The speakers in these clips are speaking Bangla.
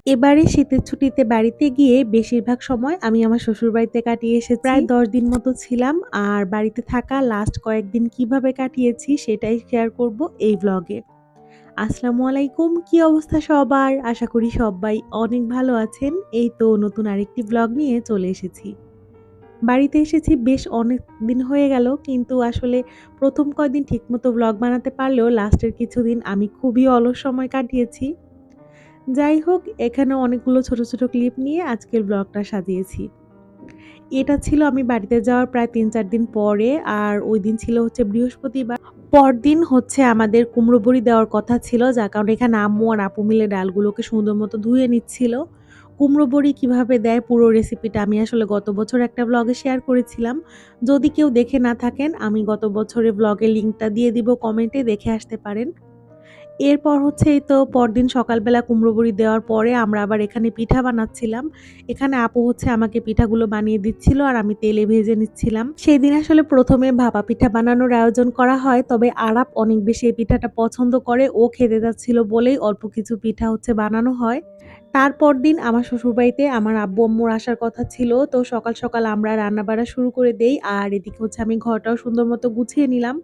এবারে শীতের ছুটিতে বাড়িতে গিয়ে বেশিরভাগ সময় আমি আমার শ্বশুরবাড়িতে কাটিয়ে এসেছি। প্রায় ১০ দিন মতো ছিলাম। আর বাড়িতে থাকা লাস্ট কয়েকদিন কিভাবে কাটিয়েছি সেটাই শেয়ার করব এই ভ্লগে। আসসালামু আলাইকুম। কি অবস্থা সবার? আশা করি সবাই অনেক ভালো আছেন। এই তো নতুন আরেকটি ভ্লগ নিয়ে চলে এসেছি। বাড়িতে এসেছি বেশ অনেকদিন হয়ে গেল, কিন্তু আসলে ১ম কয়দিন ঠিকমতো ভ্লগ বানাতে পারলেও লাস্টের কিছুদিন আমি খুবই অলস সময় কাটিয়েছি। যাই হোক, এখানে অনেকগুলো ছোট, ছোট ক্লিপ নিয়ে আজকের ব্লগটা সাজিয়েছি। এটা ছিল আমি বাড়িতে যাওয়ার প্রায় ৩-৪ দিন পরে, আর ওইদিন ছিল হচ্ছে বৃহস্পতিবার। পরদিন হচ্ছে আমাদের কুমড়ো বড়ি দেওয়ার কথা ছিল, যার কারণে এখানে আম্মু আর আপু মিলে ডালগুলোকে সুন্দর মতো ধুয়ে নিচ্ছিল। কুমড়ো বড়ি কিভাবে দেয় পুরো রেসিপিটা আমি আসলে গত বছর একটা ব্লগে শেয়ার করেছিলাম। যদি কেউ দেখে না থাকেন, আমি গত বছরের ব্লগের লিংকটা দিয়ে দিব কমেন্টে, দেখে আসতে পারেন। এরপর হচ্ছে এই তো পরদিন সকালবেলা কুমড়ো বড়ি দেওয়ার পরে আমরা আবার এখানে পিঠা বানাচ্ছিলাম। এখানে আপু হচ্ছে আমাকে পিঠাগুলো বানিয়ে দিচ্ছিল আর আমি তেলে ভেজে নিচ্ছিলাম। সেদিন আসলে ১ম এ ভাপা পিঠা বানানোর আয়োজন করা হয়। তবে আরাপ অনেক বেশি এই পিঠাটা পছন্দ করে। ও খেতে যাচ্ছিল বলেই অল্প কিছু পিঠা হচ্ছে বানানো হয়। তারপর দিন আমার শ্বশুরবাড়িতে আমার আব্বু-আম্মুর আসার কথা ছিল। তো সকাল, সকাল আমরা রান্না-বাড়া শুরু করে দেই। আর এদিকে হচ্ছে আমি ঘরটাও সুন্দর মতো গুছিয়ে নিলাম।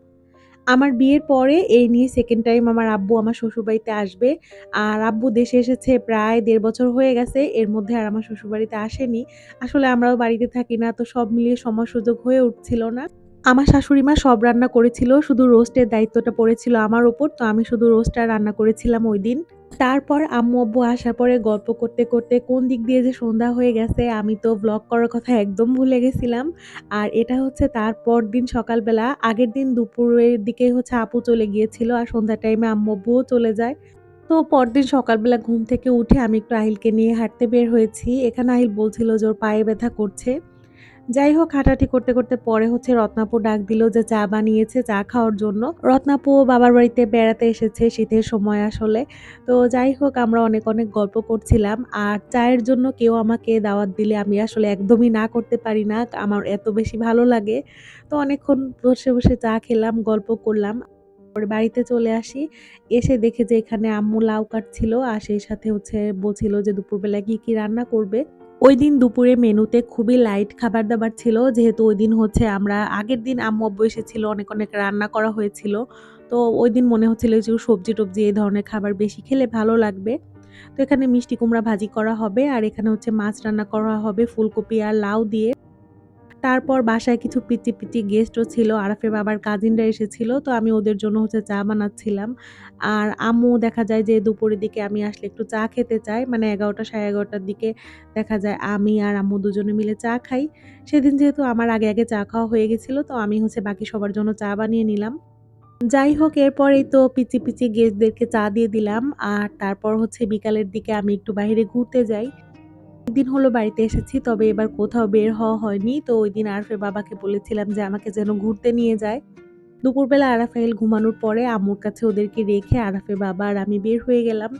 আমার বিয়ের পরে এই নিয়ে 2nd টাইম আমার আব্বু আমার শ্বশুরবাড়িতে আসবে। আর আব্বু দেশে এসেছে প্রায় ১.৫ বছর হয়ে গেছে। এর মধ্যে আর আমার শ্বশুরবাড়িতে আসেনি। আসলে আমরাও বাড়িতে থাকি না, তো সব মিলিয়ে সময় সুযোগ হয়ে উঠছিল না। আমার শাশুড়ি মা সব রান্না করেছিল। শুধু রোস্টের দায়িত্বটা পড়েছিল আমার উপর। তো আমি শুধু রোস্টটা রান্না করেছিলাম ঐদিন। তারপর আম্মু-আব্বু আসার পরে গল্প করতে, করতে কোন দিক দিয়ে যে সন্ধ্যা হয়ে গেছে আমি তো ভ্লগ করার কথা একদম ভুলে গেছিলাম। আর এটা হচ্ছে তার পরদিন সকালবেলা। আগের দিন দুপুরের দিকে হচ্ছে আপু চলে গিয়েছিল আর সন্ধ্যার টাইমে আম্মু-আব্বুও চলে যায়। তো পরদিন সকালবেলা ঘুম থেকে উঠে আমি একটু আহিলকে নিয়ে হাঁটতে বের হয়েছি। এখানে আহিল বলছিল যে ওর পায়ে ব্যথা করছে। যাই হোক, হাঁটাহাঁটি করতে, করতে পরে হচ্ছে রত্নাপু ডাক দিল যে চা বানিয়েছে, চা খাওয়ার জন্য। রত্নাপুও বাবার বাড়িতে বেড়াতে এসেছে শীতের সময় আসলে। তো যাই হোক, আমরা অনেক, অনেক গল্প করছিলাম। আর চায়ের জন্য কেউ আমাকে দাওয়াত দিলে আমি আসলে একদমই না করতে পারি না। আমার এত বেশি ভালো লাগে। তো অনেকক্ষণ বসে, বসে চা খেলাম, গল্প করলাম। পরে বাড়িতে চলে আসি। এসে দেখে যে এখানে আম্মু লাউ কাটছিল আর সেই সাথে হচ্ছে বলছিল যে দুপুরবেলা কি, কি রান্না করবে। ঐদিন দুপুরে মেনুতে খুবই লাইট খাবার-দাবার ছিল। যেহেতু ঐদিন হচ্ছে আমরা আগের দিন আম্মু-আব্বু এসেছিল, অনেক, অনেক রান্না করা হয়েছিল। তো ঐদিন মনে হচ্ছিল যে সবজি-টবজি এই ধরনের খাবার বেশি খেলে ভালো লাগবে। তো এখানে মিষ্টি কুমড়া ভাজি করা হবে আর এখানে হচ্ছে মাছ রান্না করা হবে ফুলকপি আর লাউ দিয়ে। তারপর বাসায় কিছু পিচ্চি, পিচ্চি গেস্টও ছিল। আরাফের বাবার কাজিনরা এসেছিল। তো আমি ওদের জন্য হচ্ছে চা বানাচ্ছিলাম। আর আম্মু দেখা যায় যে দুপুরের দিকে আমি আসলে একটু চা খেতে চায়। মানে ১১টা ১১:৩০ দিকে দেখা যায় আমি আর আম্মু দুজনে মিলে চা খাই। সেদিন যেহেতু আমার আগে, আগে চা খাওয়া হয়ে গেছিল, তো আমি হচ্ছে বাকি সবার জন্য চা বানিয়ে নিলাম। যাই হোক, এরপরেই তো পিচ্চি, পিচ্চি গেস্টদেরকে চা দিয়ে দিলাম। আর তারপর হচ্ছে বিকালের দিকে আমি একটু বাহিরে ঘুরতে যাই। অনেকদিন হলো বাড়িতে এসেছি, তবে এবার কোথাও বের হওয়া হয়নি। তো ওইদিন আরাফের বাবাকে বলেছিলাম যে আমাকে যেন ঘুরতে নিয়ে যায়। দুপুরবেলা আরাফাইল ঘুমানোর পরে আম্মুর কাছে ওদেরকে রেখে আরাফের বাবা আর আমি বের হয়ে গেলাম।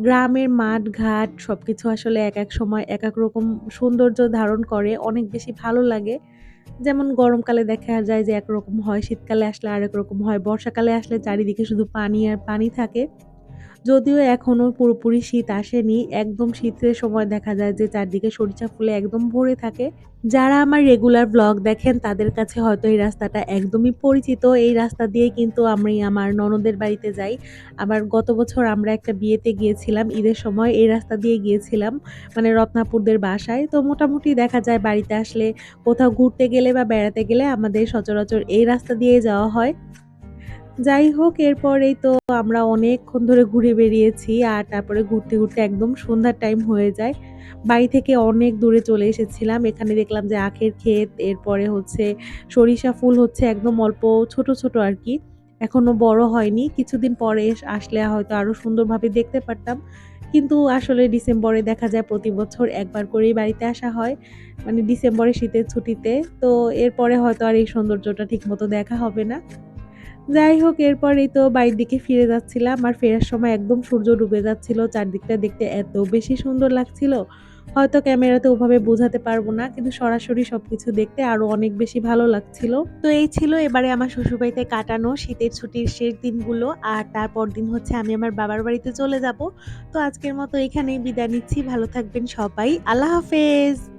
গ্রামের মাঠ-ঘাট সবকিছু আসলে একেক সময় একেক রকম সৌন্দর্য ধারণ করে। অনেক বেশি ভালো লাগে। যেমন গরমকালে দেখা যায় যে একরকম হয়, শীতকালে আসলে আরেক রকম হয়। বর্ষাকালে আসলে চারিদিকে শুধু পানি আর পানি থাকে। যদিও এখনো পুরোপুরি শীত আসেনি। একদম শীতের সময় দেখা যায় যে চারদিকে সরিষা ফুলে একদম ভরে থাকে। যারা আমার রেগুলার ব্লগ দেখেন তাদের কাছে হয়তো এই রাস্তাটা একদমই পরিচিত। এই রাস্তা দিয়েই কিন্তু আমি আমার ননদের বাড়িতে যাই। আবার গত বছর আমরা একটা বিয়েতে গিয়েছিলাম। ঈদের সময় এই রাস্তা দিয়ে গিয়েছিলাম। মানে রত্নাপুরদের বাসায়। তো মোটামুটি দেখা যায় বাড়িতে আসলে কোথাও ঘুরতে গেলে বা বেড়াতে গেলে আমাদের সচরাচর এই রাস্তা দিয়েই যাওয়া হয়। যাই হোক, এরপরেই তো আমরা অনেকক্ষণ ধরে ঘুরে বেরিয়েছি। আর তারপরে ঘুরতে, ঘুরতে একদম সন্ধ্যার টাইম হয়ে যায়। বাড়ি থেকে অনেক দূরে চলে এসেছিলাম। এখানে দেখলাম যে আখের ক্ষেত, এরপরে হচ্ছে সরিষা ফুল হচ্ছে একদম অল্প ছোট, ছোট আরকি। এখনো বড় হয়নি। কিছুদিন পরে আসলে হয়তো আরো সুন্দরভাবে দেখতে পারতাম। কিন্তু আসলে ডিসেম্বরে দেখা যায় প্রতি বছর একবার করেই বাড়িতে আসা হয়। মানে ডিসেম্বরে শীতের ছুটিতে। তো এরপরে হয়তো আর এই সৌন্দর্যটা ঠিকমতো দেখা হবে না। যাই হোক, এরপরেই তো বাড়ির দিকে ফিরে যাচ্ছিলাম। আর ফেরার সময় একদম সূর্য ডুবে যাচ্ছিল। চারদিকটা দেখতে এত বেশি সুন্দর লাগছিল। হয়তো ক্যামেরাতে ওভাবে বোঝাতে পারবো না, কিন্তু সরাসরি সবকিছু দেখতে আরো অনেক বেশি ভালো লাগছিল। তো এই ছিল এবারে আমার শ্বশুরবাড়িতে কাটানো শীতের ছুটির শেষ দিনগুলো। আর তারপর দিন হচ্ছে আমি আমার বাবার বাড়িতে চলে যাব। তো আজকের মতো এখানেই বিদায় নিচ্ছি। ভালো থাকবেন সবাই। আল্লাহ হাফেজ।